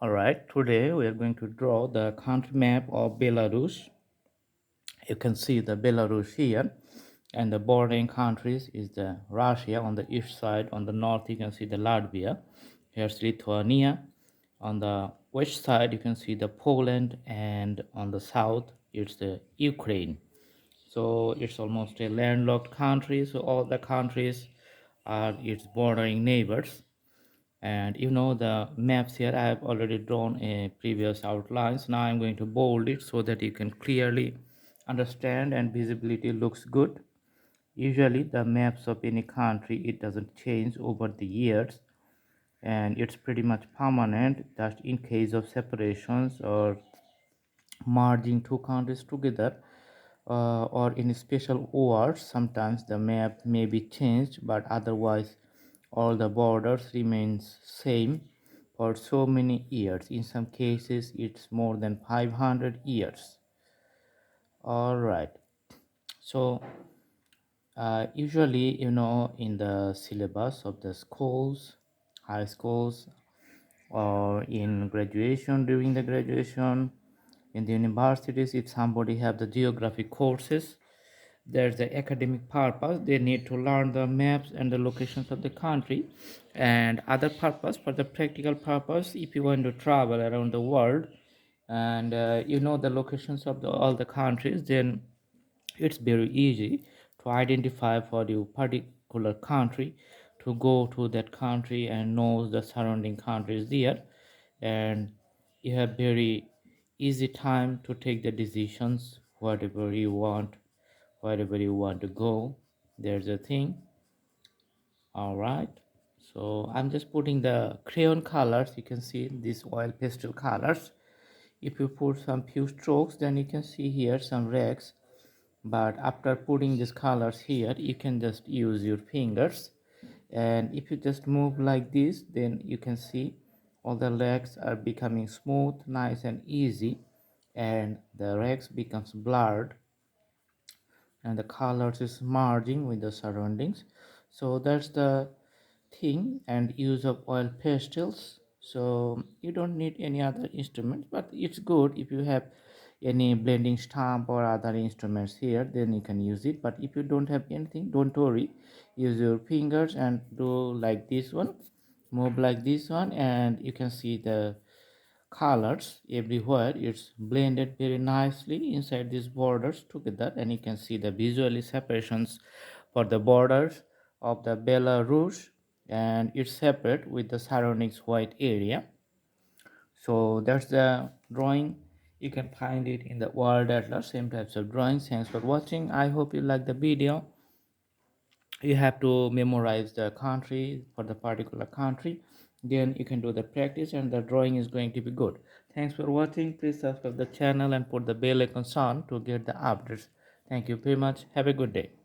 Alright, today we are going to draw the country map of Belarus. You can see the Belarus here, and the bordering countries is the Russia on the east side. On the north you can see the Latvia. Here's Lithuania. On the west side you can see the Poland, and on the south it's the Ukraine. So it's almost a landlocked country, so all the countries are its bordering neighbors. And the maps here I have already drawn a previous outlines. Now I'm going to bold it so that you can clearly understand and visibility looks good. Usually the maps of any country, it doesn't change over the years, and it's pretty much permanent. Just in case of separations or merging two countries together, or in special wars, sometimes the map may be changed, but otherwise all the borders remains same for so many years. In some cases it's more than 500 years. All right, so usually in the syllabus of the schools, high schools, or in graduation, during the graduation, in the universities, if somebody have the geography courses, there's the academic purpose, they need to learn the maps and the locations of the country, and other purpose, for the practical purpose, if you want to travel around the world and the locations of all the countries, then it's very easy to identify for your particular country, to go to that country and know the surrounding countries there, and you have very easy time to take the decisions wherever you want to go. There's a thing. All right, so I'm just putting the crayon colors. You can see these oil pastel colors. If you put some few strokes, then you can see here some rags, but after putting these colors here you can just use your fingers, and if you just move like this, then you can see all the legs are becoming smooth, nice and easy, and the legs becomes blurred, and the colors is merging with the surroundings. So that's the thing, and use of oil pastels. So you don't need any other instruments, but it's good if you have any blending stamp or other instruments here, then you can use it. But if you don't have anything, don't worry, use your fingers and do like this one, move like this one, and you can see the colors everywhere. It's blended very nicely inside these borders together, and you can see the visually separations for the borders of the Belarus, and it's separate with the surroundings white area. So that's the drawing. You can find it in the Word Atlas, same types of drawings. Thanks for watching. I hope you like the video. You have to memorize the country for the particular country, then you can do the practice and the drawing is going to be good. Thanks for watching. Please subscribe the channel and put the bell icon on to get the updates. Thank you very much. Have a good day.